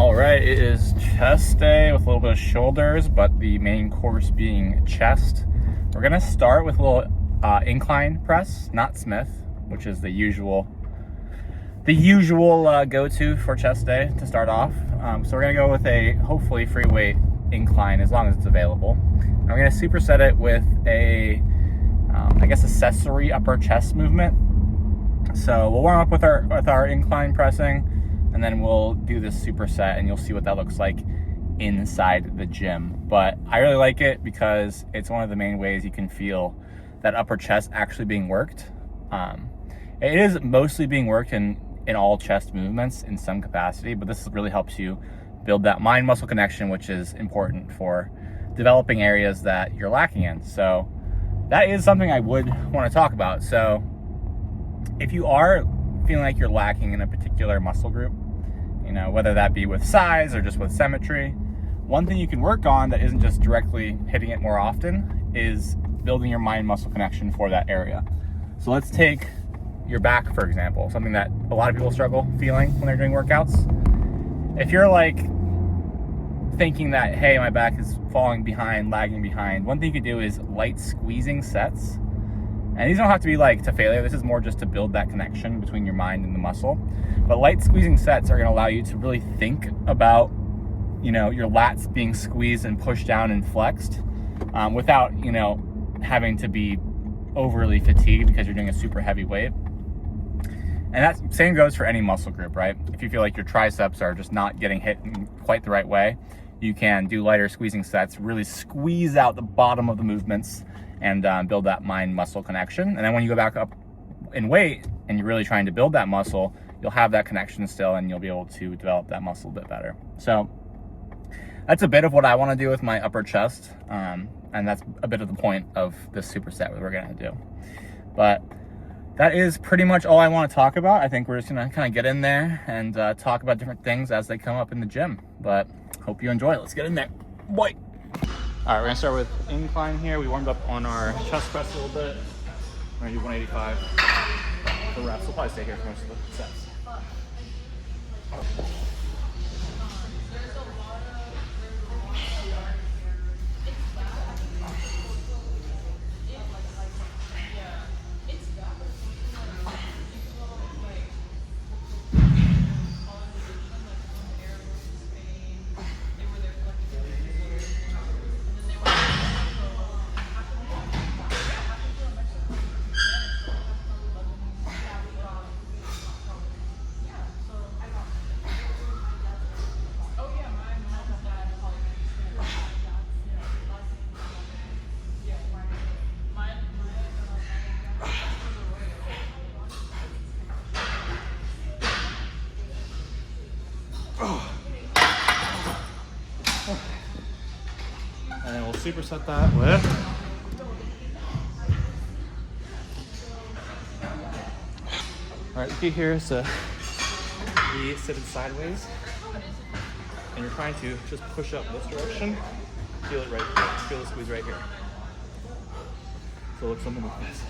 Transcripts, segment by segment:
All right, it is chest day with a little bit of shoulders, but the main course being chest. We're gonna start with a little incline press, not Smith, which is the usual go-to for chest day to start off. So we're gonna go with a hopefully free weight incline as long as it's available. And we're gonna superset it with a, I guess, accessory upper chest movement. So we'll warm up with our incline pressing, and then we'll do this superset, and you'll see what that looks like inside the gym. But I really like it because it's one of the main ways you can feel that upper chest actually being worked. It is mostly being worked in all chest movements in some capacity, but this really helps you build that mind muscle connection, which is important for developing areas that you're lacking in. So that is something I would want to talk about. So if you are feeling like you're lacking in a particular muscle group, you know, whether that be with size or just with symmetry, one thing you can work on that isn't just directly hitting it more often is building your mind muscle connection for that area. So let's take your back, for example, something that a lot of people struggle feeling when they're doing workouts. If you're like thinking that, hey, my back is falling behind, lagging behind, one thing you could do is light squeezing sets. And these don't have to be like to failure. This is more just to build that connection between your mind and the muscle. But light squeezing sets are going to allow you to really think about, you know, your lats being squeezed and pushed down and flexed without, you know, having to be overly fatigued because you're doing a super heavy weight. And that same goes for any muscle group, right? If you feel like your triceps are just not getting hit in quite the right way, you can do lighter squeezing sets, really squeeze out the bottom of the movements and build that mind muscle connection. And then when you go back up in weight and you're really trying to build that muscle, you'll have that connection still and you'll be able to develop that muscle a bit better. So that's a bit of what I want to do with my upper chest. And that's a bit of the point of this superset that we're going to do. But that is pretty much all I want to talk about. I think we're just going to kind of get in there and talk about different things as they come up in the gym. But hope you enjoy it. Let's get in there. Boy. All right, we're gonna start with incline here. We warmed up on our chest press a little bit. We're gonna do 185 for reps. We'll probably stay here for most of the sets. And then we'll superset that with all right, the key here is to be sitting sideways, and you're trying to just push up this direction. Feel it right here. Feel the squeeze right here. So it looks something like this.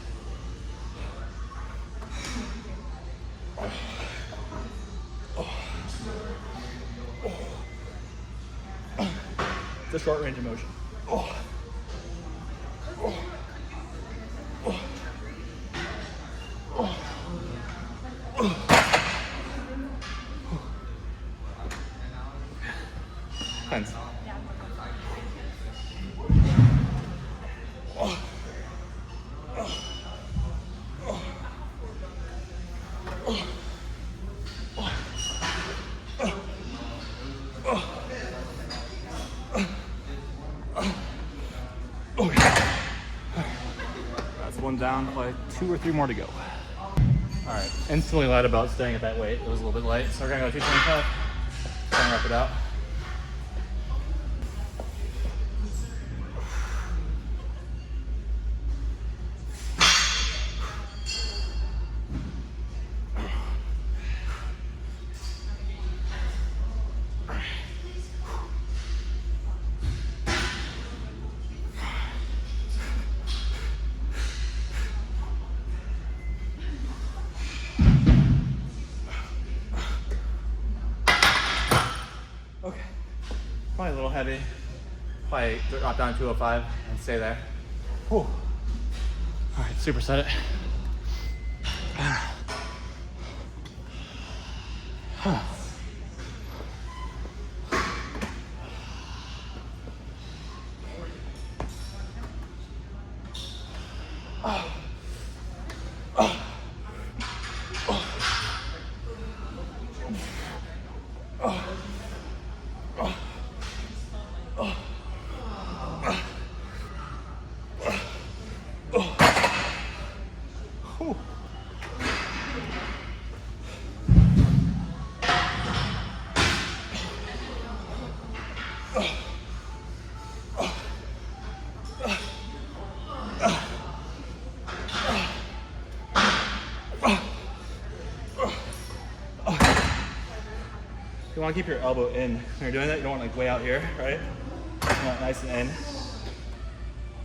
It's a short range of motion. Thanks. That's one down, probably 2 or 3 more to go. All right, instantly lied about staying at that weight. It was a little bit light, so we're gonna go 225. Try and wrap it out. Probably a little heavy. Probably drop down to 205 and stay there. Whew. All right, superset it. You want to keep your elbow in. When you're doing that, you don't want like way out here, right? You want it nice and in.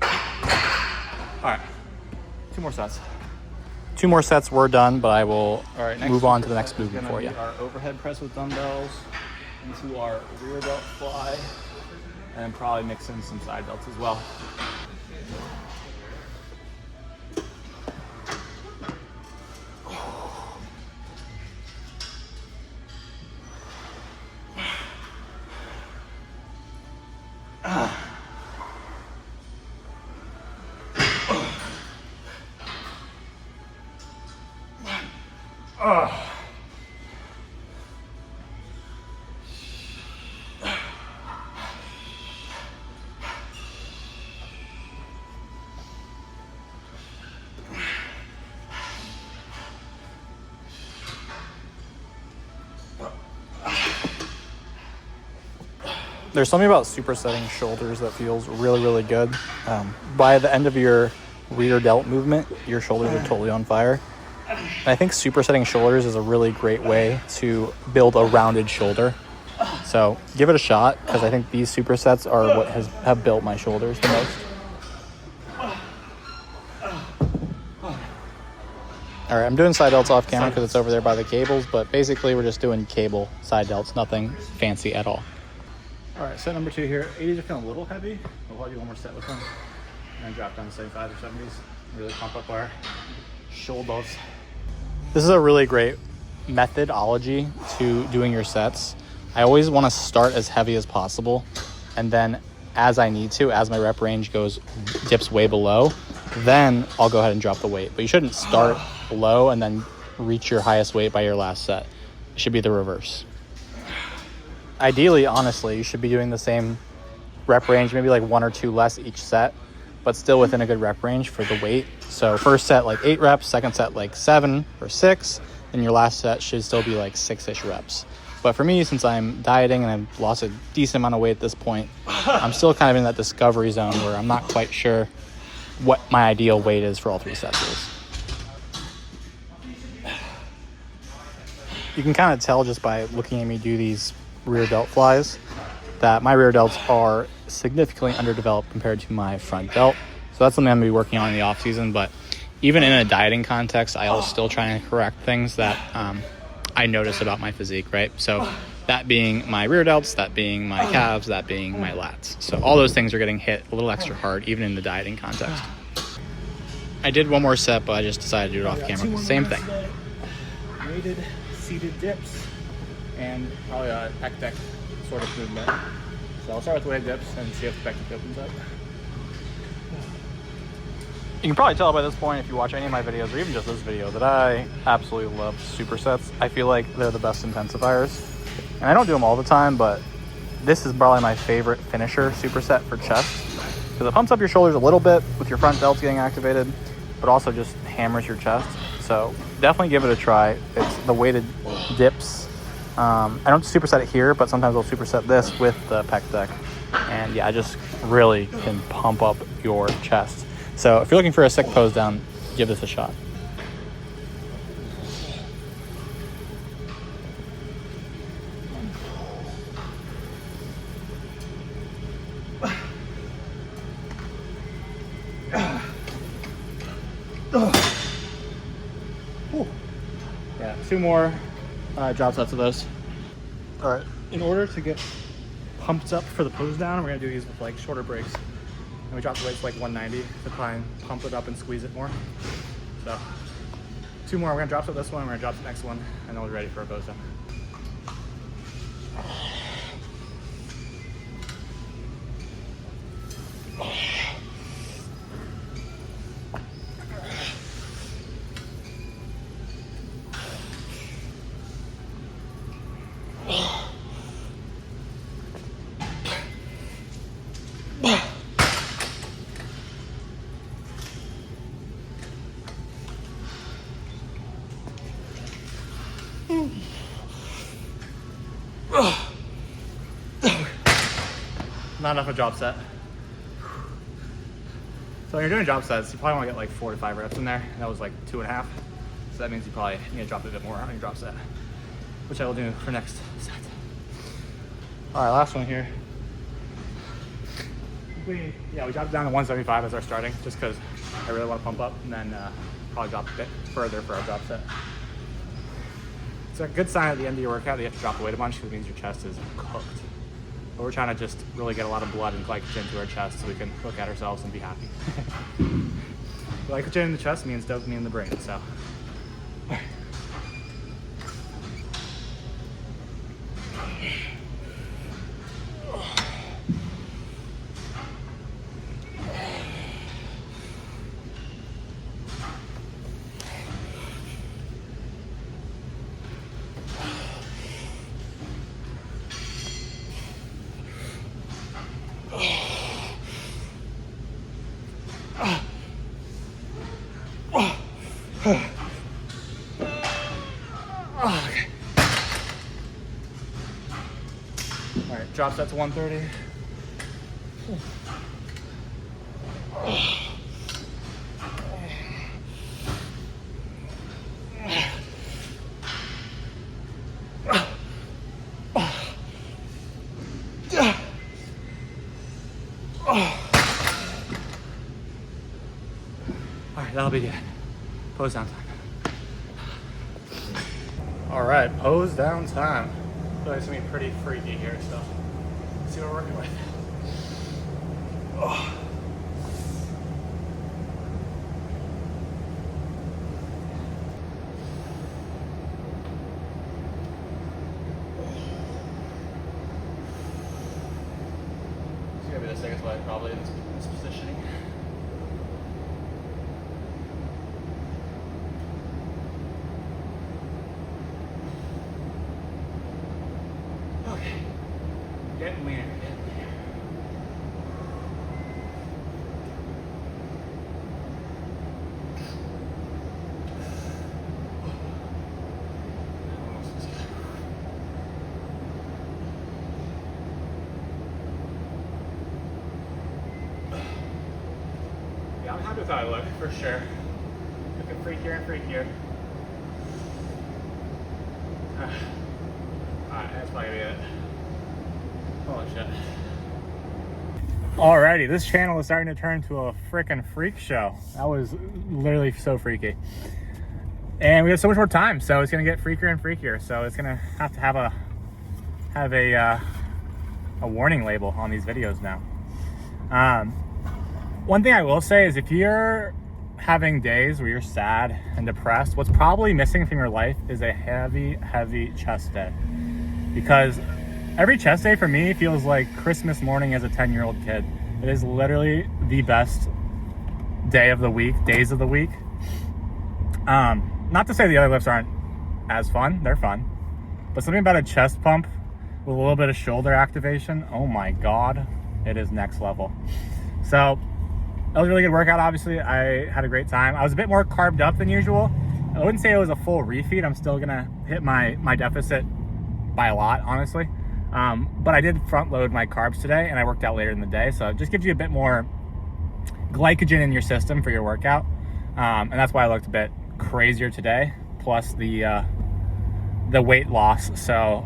All right, 2 more sets. 2 more sets, we're done, but I will move on to the next movement for you. Our overhead press with dumbbells into our rear delt fly, and probably mix in some side delts as well. There's something about supersetting shoulders that feels really, really good. By the end of your rear delt movement, your shoulders are totally on fire. And I think supersetting shoulders is a really great way to build a rounded shoulder. So give it a shot, because I think these supersets are what have built my shoulders the most. All right, I'm doing side delts off camera because it's over there by the cables, but basically we're just doing cable side delts, nothing fancy at all. All right, set number 2 here. 80s are feeling a little heavy. We'll do one more set with them. And then drop down to 75s or 70s. Really pump up our shoulders. This is a really great methodology to doing your sets. I always want to start as heavy as possible. And then as I need to, as my rep range dips way below, then I'll go ahead and drop the weight. But you shouldn't start low and then reach your highest weight by your last set. It should be the reverse. Ideally, honestly, you should be doing the same rep range, maybe like 1 or 2 less each set, but still within a good rep range for the weight. So first set like 8 reps, second set like 7 or 6, and your last set should still be like 6-ish reps. But for me, since I'm dieting and I've lost a decent amount of weight at this point, I'm still kind of in that discovery zone where I'm not quite sure what my ideal weight is for all 3 sets is. You can kind of tell just by looking at me do these rear delt flies that my rear delts are significantly underdeveloped compared to my front delt. So that's something I'm going to be working on in the off season. But even in a dieting context, I will still try to correct things that I notice about my physique, right? So that being my rear delts, that being my calves, that being my lats. So all those things are getting hit a little extra hard, even in the dieting context. I did one more set, but I just decided to do it off camera. Same thing. Weighted seated dips and probably a pec deck sort of movement. So I'll start with weighted dips and see if the pec deck opens up. You can probably tell by this point, if you watch any of my videos or even just this video, that I absolutely love supersets. I feel like they're the best intensifiers. And I don't do them all the time, but this is probably my favorite finisher superset for chest, because it pumps up your shoulders a little bit with your front delts getting activated, but also just hammers your chest. So definitely give it a try. It's the weighted dips. I don't superset it here, but sometimes I'll superset this with the pec deck. And yeah, I just really can pump up your chest. So if you're looking for a sick pose down, give this a shot. Yeah, 2 more drop sets of those. All right, in order to get pumped up for the pose down. We're gonna do these with like shorter breaks. And we dropped the weight to like 190 to try and pump it up and squeeze it more. So 2 more. We're gonna drop to this one, we're gonna drop to the next one, and then we'll be ready for a pose down. Not enough of a drop set. So when you're doing drop sets, you probably want to get like 4 to 5 reps in there. And that was like 2.5. So that means you probably need to drop a bit more on your drop set, which I will do for next set. All right, last one here. We dropped it down to 175 as our starting, just because I really want to pump up, and then probably drop a bit further for our drop set. It's a good sign at the end of your workout that you have to drop the weight a bunch, because it means your chest is cooked. But we're trying to just really get a lot of blood and glycogen to our chest so we can look at ourselves and be happy. Glycogen in the chest means dopamine in the brain, so. Okay. All right, drop set to 130. All right, that'll be good. Pose down time. All right, pose down time. I feel like it's gonna be pretty freaky here, so let's see what we're working with. Oh. It's gonna be the second way probably in this positioning. Okay, getting leaner, getting leaner. Yeah, I'm happy with how I look, for sure. Looking freakier and freakier. Alright, that's probably gonna be it. Holy shit. Alrighty, this channel is starting to turn to a freaking freak show. That was literally so freaky. And we have so much more time, so it's gonna get freakier and freakier. So it's gonna have to have a warning label on these videos now. One thing I will say is if you're having days where you're sad and depressed, what's probably missing from your life is a heavy chest day. Because every chest day for me feels like Christmas morning as a 10-year-old kid. It is literally the best days of the week. Not to say the other lifts aren't as fun, they're fun. But something about a chest pump with a little bit of shoulder activation, oh my God, it is next level. So that was a really good workout, obviously. I had a great time. I was a bit more carved up than usual. I wouldn't say it was a full refeed. I'm still gonna hit my deficit by a lot, honestly. But I did front load my carbs today and I worked out later in the day. So it just gives you a bit more glycogen in your system for your workout. And that's why I looked a bit crazier today, plus the weight loss. So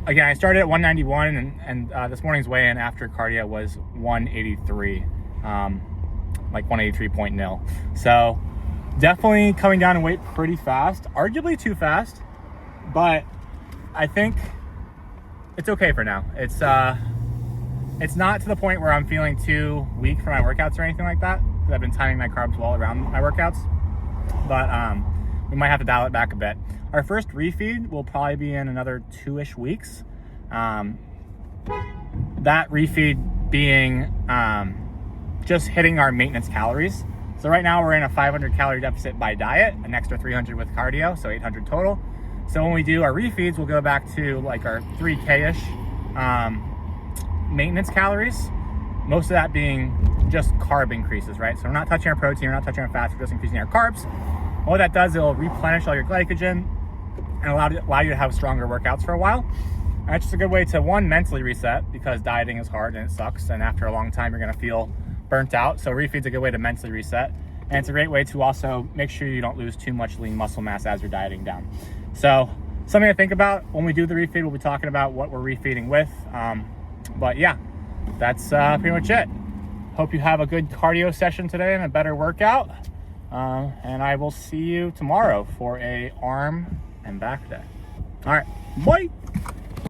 again, I started at 191 and this morning's weigh-in after cardio was 183, like 183.0. So definitely coming down in weight pretty fast, arguably too fast, but I think it's okay for now. It's It's not to the point where I'm feeling too weak for my workouts or anything like that, because I've been timing my carbs well around my workouts. But we might have to dial it back a bit. Our first refeed will probably be in another 2-ish weeks. That refeed being just hitting our maintenance calories. So right now we're in a 500 calorie deficit by diet, an extra 300 with cardio, so 800 total. So when we do our refeeds, we'll go back to like our 3K-ish maintenance calories. Most of that being just carb increases, right? So we're not touching our protein, we're not touching our fats, we're just increasing our carbs. What that does, it'll replenish all your glycogen and allow you to have stronger workouts for a while. And it's just a good way to, one, mentally reset, because dieting is hard and it sucks, and after a long time you're gonna feel burnt out. So refeed's a good way to mentally reset. And it's a great way to also make sure you don't lose too much lean muscle mass as you're dieting down. So something to think about when we do the refeed. We'll be talking about what we're refeeding with. But yeah, that's pretty much it. Hope you have a good cardio session today and a better workout. And I will see you tomorrow for a arm and back day. All right, bye.